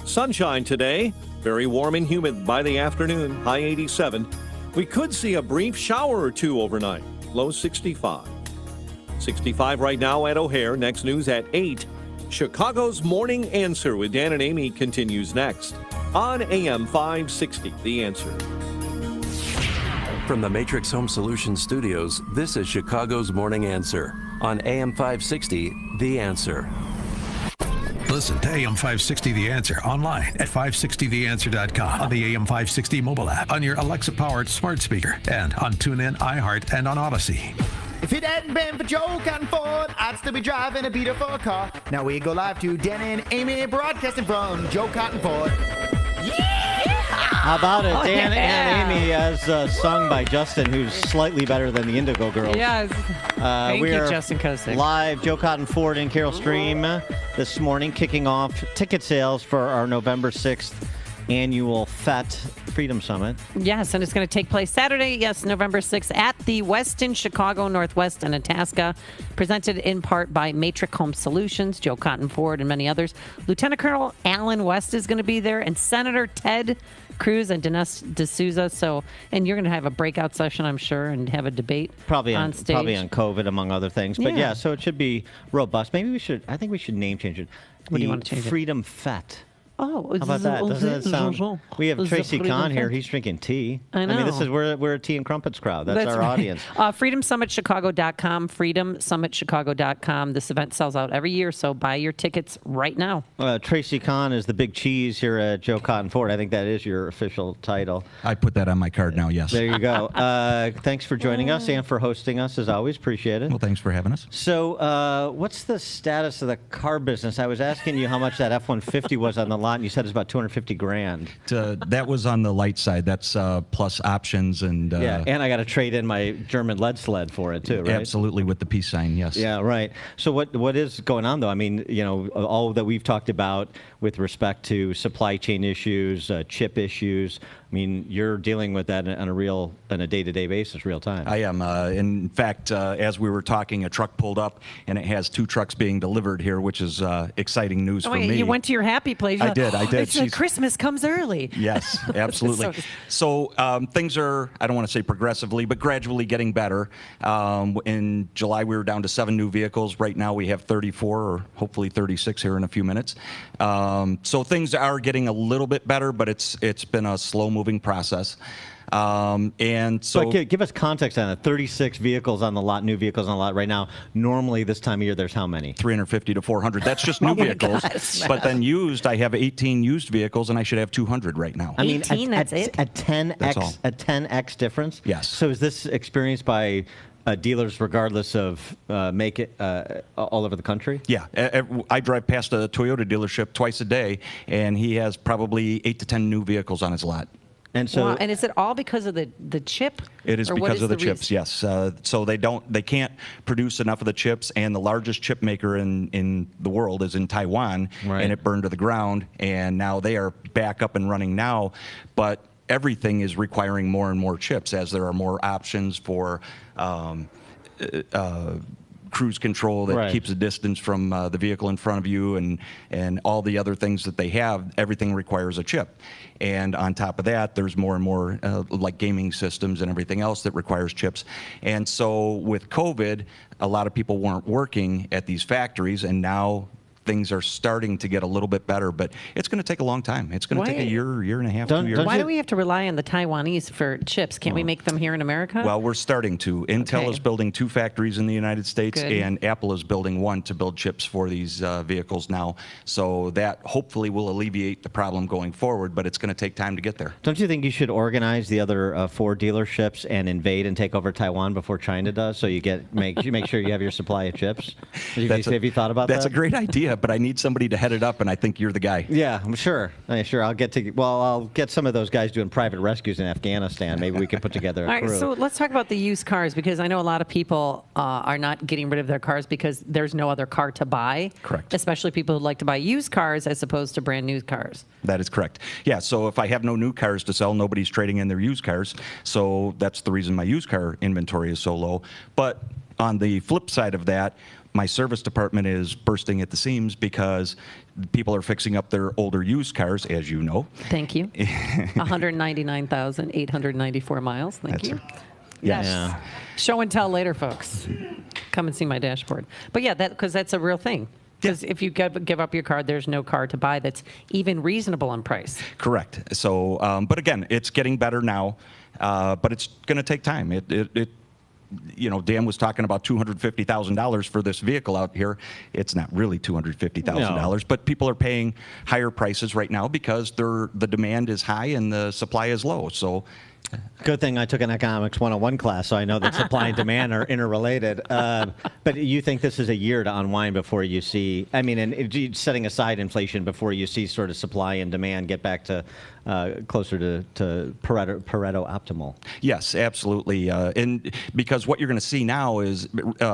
Sunshine today, very warm and humid by the afternoon, high 87. We could see a brief shower or two overnight, low 65. 65 right now at O'Hare. Next news at 8. Chicago's Morning Answer with Dan and Amy continues next on AM 560, The Answer. From the Matrix Home Solutions studios, this is Chicago's Morning Answer on AM 560, The Answer. Listen to AM 560 The Answer online at 560theanswer.com, on the AM 560 mobile app, on your Alexa-powered smart speaker, and on TuneIn, iHeart, and on Odyssey. If it hadn't been for Joe Cotton Ford, I'd still be driving a beautiful car. Now we go live to Dan and Amy, broadcasting from Joe Cotton Ford. How about it? Dan and Amy, as sung by Justin, who's slightly better than the Indigo Girls. Yes. Thank you, Justin Kosick. Live, Joe Cotton Ford and Carol Stream this morning, kicking off ticket sales for our November 6th annual FET Freedom Summit. Yes, and it's going to take place Saturday, November 6th, at the Westin Chicago Northwest in Itasca, presented in part by Matrix Home Solutions, Joe Cotton Ford, and many others. Lieutenant Colonel Alan West is going to be there, and Senator Ted Cruz and Dinesh D'Souza. And you're going to have a breakout session, I'm sure, and have a debate on stage. Probably on COVID, among other things. But yeah, so it should be robust. Maybe I think we should name change it. What do you want to change it? Freedom FET. Oh, how about that? Doesn't that sound? We have Tracy Conn here. He's drinking tea. I know. I mean, we're a tea and crumpets crowd. That's our audience. FreedomSummitChicago.com. FreedomSummitChicago.com. This event sells out every year, so buy your tickets right now. Tracy Conn is the big cheese here at Joe Cotton Ford. I think that is your official title. I put that on my card now. Yes. There you go. Thanks for joining us and for hosting us as always. Appreciate it. Well, thanks for having us. So, what's the status of the car business? I was asking you how much that F-150 was on the lot. And you said it's about $250,000. That was on the light side. That's plus options and and I got to trade in my German lead sled for it too, right? Absolutely, with the peace sign. Yes. Yeah, right. So what is going on though? I mean, all that we've talked about with respect to supply chain issues, chip issues. I mean, you're dealing with that on a day-to-day basis, real time. I am. In fact, as we were talking, a truck pulled up, and it has 2 trucks being delivered here, which is exciting news for me. You went to your happy place. I did. It's like Christmas comes early. Yes, absolutely. So things are, I don't want to say progressively, but gradually getting better. In July, we were down to 7 new vehicles. Right now, we have 34, or hopefully 36 here in a few minutes. So things are getting a little bit better, but it's been a slow-moving process. And so, but give us context on it. 36 vehicles on the lot, new vehicles on the lot right now. Normally, this time of year, there's how many? 350 to 400. That's just new vehicles. But then used, I have 18 used vehicles, and I should have 200 right now. I mean, 18, that's it? A 10x difference? Yes. So is this experienced by dealers regardless of make it all over the country? Yeah. I drive past a Toyota dealership twice a day, and he has probably 8 to 10 new vehicles on his lot. And so, wow. And is it all because of the chip? It is because of the chips, yes. So they can't produce enough of the chips, and the largest chip maker in the world is in Taiwan, right. And it burned to the ground, and now they are back up and running now, but everything is requiring more and more chips as there are more options for cruise control that keeps a distance from the vehicle in front of you, and all the other things that they have. Everything requires a chip. And on top of that, there's more and more like gaming systems and everything else that requires chips. And so with COVID, a lot of people weren't working at these factories, and now things are starting to get a little bit better, but it's going to take a long time. It's going to take a year and a half, 2 years. Why do we have to rely on the Taiwanese for chips? Can't we make them here in America? Well, we're starting to. Intel is building 2 factories in the United States, and Apple is building 1 to build chips for these vehicles now. So that hopefully will alleviate the problem going forward, but it's going to take time to get there. Don't you think you should organize the other 4 dealerships and invade and take over Taiwan before China does, so you make sure you have your supply of chips? Have you thought about that? That's a great idea, but I need somebody to head it up, and I think you're the guy. Yeah, I'm sure. I'll get some of those guys doing private rescues in Afghanistan. Maybe we can put together a crew. All right, so let's talk about the used cars, because I know a lot of people are not getting rid of their cars because there's no other car to buy. Correct. Especially people who like to buy used cars as opposed to brand new cars. That is correct. Yeah, so if I have no new cars to sell, nobody's trading in their used cars. So that's the reason my used car inventory is so low. But on the flip side of that, my service department is bursting at the seams because people are fixing up their older used cars, as you know. Thank you. 199,894 miles. Thank you. Yes. Yeah. Show and tell later, folks. Come and see my dashboard. But yeah, because that's a real thing. Because if you give up your car, there's no car to buy that's even reasonable in price. Correct. So, but again, it's getting better now, but it's going to take time. Dan was talking about $250,000 for this vehicle out here. It's not really $250,000, but people are paying higher prices right now because the demand is high and the supply is low. So. Good thing I took an economics 101 class, so I know that supply and demand are interrelated. But you think this is a year to unwind before you see, and setting aside inflation, before you see sort of supply and demand get back to closer to Pareto optimal? Yes, absolutely. And because what you're going to see now is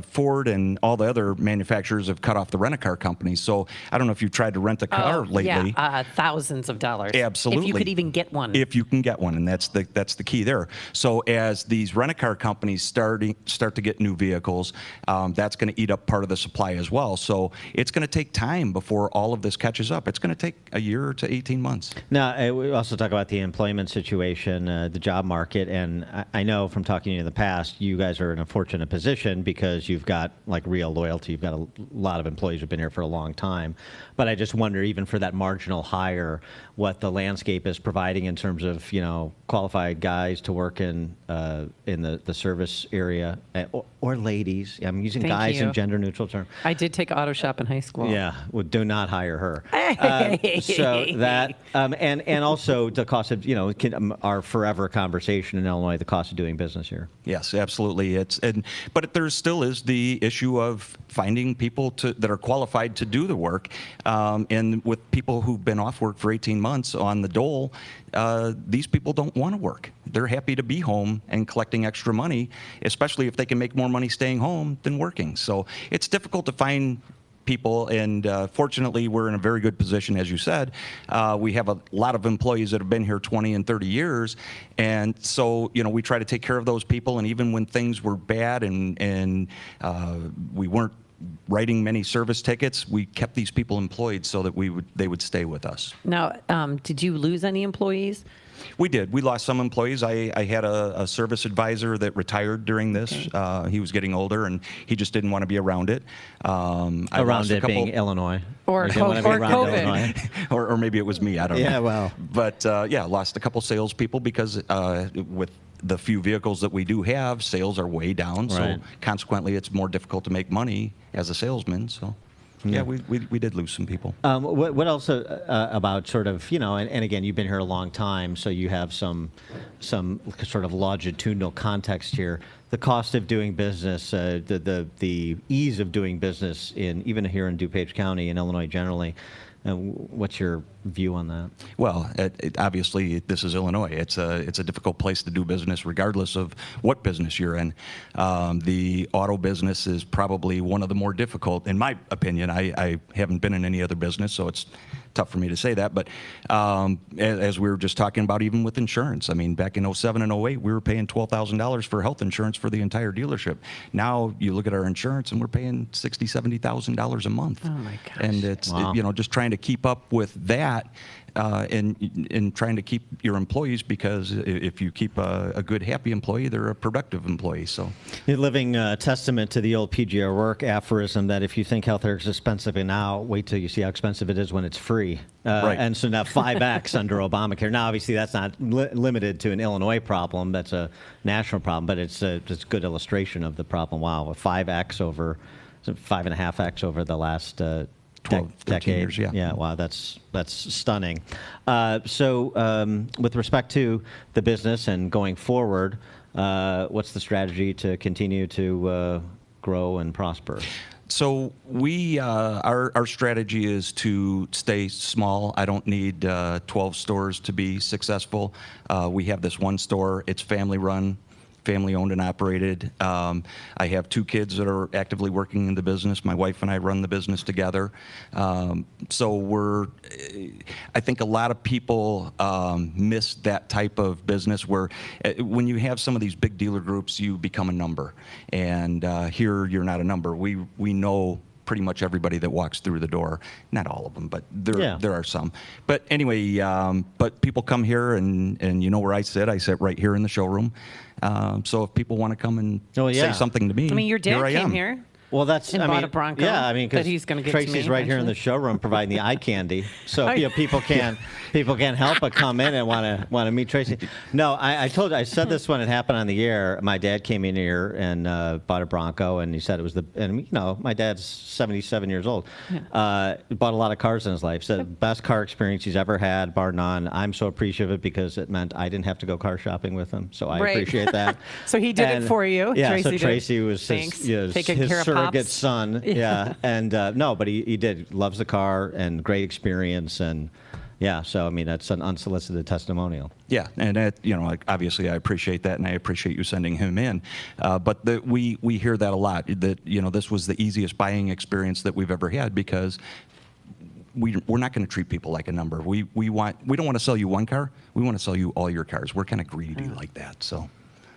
Ford and all the other manufacturers have cut off the rent-a-car companies. So I don't know if you've tried to rent a car lately. Yeah, thousands of dollars. Absolutely. If you could even get one. If you can get one, and that's the key there. So as these rent-a-car companies start to get new vehicles, that's going to eat up part of the supply as well. So it's going to take time before all of this catches up. It's going to take a year to 18 months. Now, we also talk about the employment situation, the job market, and I know from talking to you in the past, you guys are in a fortunate position because you've got like real loyalty. You've got a lot of employees who've been here for a long time. But I just wonder, even for that marginal hire, what the landscape is providing in terms of qualified guys to work in the service area, or ladies. I'm using guys in gender neutral terms. I did take auto shop in high school. Yeah, well, do not hire her. So that and also the cost of our forever conversation in Illinois, the cost of doing business here. Yes, absolutely. But there still is the issue of finding people that are qualified to do the work, and with people who've been off work for 18 months on the dole, these people don't want to work. They're happy to be home and collecting extra money, especially if they can make more money staying home than working. So it's difficult to find people, and fortunately we're in a very good position. As you said, we have a lot of employees that have been here 20 and 30 years, and so we try to take care of those people. And even when things were bad and we weren't writing many service tickets, we kept these people employed so that they would stay with us. Now, did you lose any employees? We did. We lost some employees. I had a service advisor that retired during this. Okay. He was getting older, and he just didn't want to be around it. Being Illinois. Or COVID. or maybe it was me. I don't know. Yeah, well. But, lost a couple salespeople because with the few vehicles that we do have, sales are way down. Right. So consequently, it's more difficult to make money as a salesman. So. Yeah, we did lose some people. What else about sort of, and again, you've been here a long time, so you have some sort of longitudinal context here. The cost of doing business, the ease of doing business even here in DuPage County and Illinois generally. What's your view on that? Well, obviously, this is Illinois. It's a difficult place to do business, regardless of what business you're in. The auto business is probably one of the more difficult, in my opinion. I haven't been in any other business, so it's tough for me to say that. But as we were just talking about, even with insurance, I mean, back in 07 and 08, we were paying $12,000 for health insurance for the entire dealership. Now you look at our insurance, and we're paying $60,000, $70,000 a month. Oh my gosh! And it's wow. Just trying to keep up with that. And trying to keep your employees, because if you keep a good, happy employee, they're a productive employee. So, you're living testament to the old PGR work aphorism that if you think healthcare is expensive now, wait till you see how expensive it is when it's free. Right. And so now 5x under Obamacare. Now, obviously, that's not limited to an Illinois problem. That's a national problem, but it's a good illustration of the problem. Wow, a 5x over, 5.5x over the last 12, 13 years, yeah. Yeah, wow, that's stunning. So with respect to the business and going forward, what's the strategy to continue to grow and prosper? So our strategy is to stay small. I don't need 12 stores to be successful. We have this one store. It's family run. family owned and operated. I have 2 kids that are actively working in the business. My wife and I run the business together. So I think a lot of people miss that type of business where when you have some of these big dealer groups, you become a number. And here you're not a number. We know pretty much everybody that walks through the door. Not all of them, but there are some. But anyway, but people come here, and you know where I sit. I sit right here in the showroom. So if people want to come and say something to me, I mean, your dad came here. Well, that's bought a Bronco. Yeah, I mean, because Tracy's right here in the showroom providing the eye candy, so people can't help but come in and want to meet Tracy. No, I said this when it happened on the air. My dad came in here and bought a Bronco, and he said it was my dad's 77 years old. Yeah. Bought a lot of cars in his life. Said the best car experience he's ever had, bar none. I'm so appreciative of it because it meant I didn't have to go car shopping with him, so I appreciate that. So he did it for you. Yeah, Tracy Tracy was taking his care of surrogate son. Yeah, and no, but he did. Loves the car and great experience, and yeah. So I mean, that's an unsolicited testimonial. Yeah, and obviously I appreciate that, and I appreciate you sending him in. But we hear that a lot. That this was the easiest buying experience that we've ever had because we're not going to treat people like a number. We don't want to sell you one car. We want to sell you all your cars. We're kind of greedy like that. So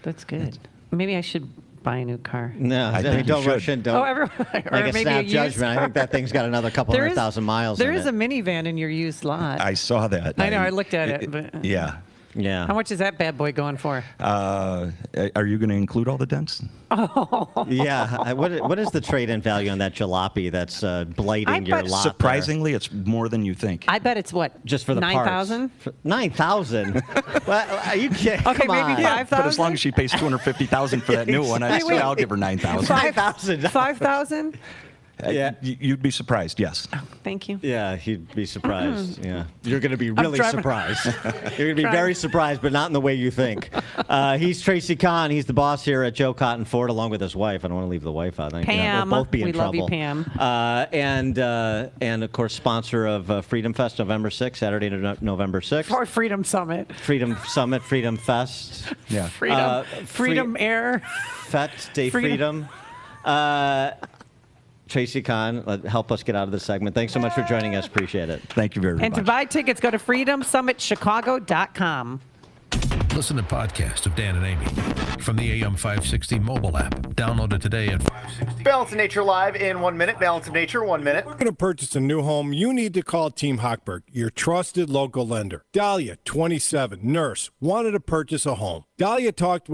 that's good. Maybe I should buy a new car. No, I think don't rush in. Don't make a snap judgment. I think that thing's got another couple 100,000 miles. There is a minivan in your used lot. I saw that. I know. I looked at it. But yeah. Yeah. How much is that bad boy going for? Are you going to include all the dents? Oh. Yeah. What is the trade-in value on that jalopy that's blighting your lot? Surprisingly, it's more than you think. I bet it's what? Just for the 9,000? 9,000? Are you kidding? Okay, maybe 5,000. But as long as she pays $250,000 for that new one, I'll give her 9,000. 5,000. 5,000? Yeah, you'd be surprised. Yes. Oh, thank you. Yeah, he'd be surprised. Yeah, you're going to be really surprised. You're going to be very surprised, but not in the way you think. He's Tracy Conn. He's the boss here at Joe Cotton Ford, along with his wife. I don't want to leave the wife out. Pam. We'll both be in trouble. We love you, Pam. And of course, sponsor of Freedom Fest, November 6th, Saturday, November 6th. Or Freedom Summit. Freedom Summit, Freedom Fest. Yeah. Freedom Air. Fete de Freedom. Tracy Conn, help us get out of this segment. Thanks so much for joining us. Appreciate it. Thank you very much. And to buy tickets, go to freedomsummitchicago.com. Listen to podcast of Dan and Amy from the AM 560 mobile app. Download it today at 560. Balance of Nature live in 1 minute. Balance of Nature, 1 minute. If you're going to purchase a new home, you need to call Team Hochberg, your trusted local lender. Dahlia, 27, nurse, wanted to purchase a home. Dahlia talked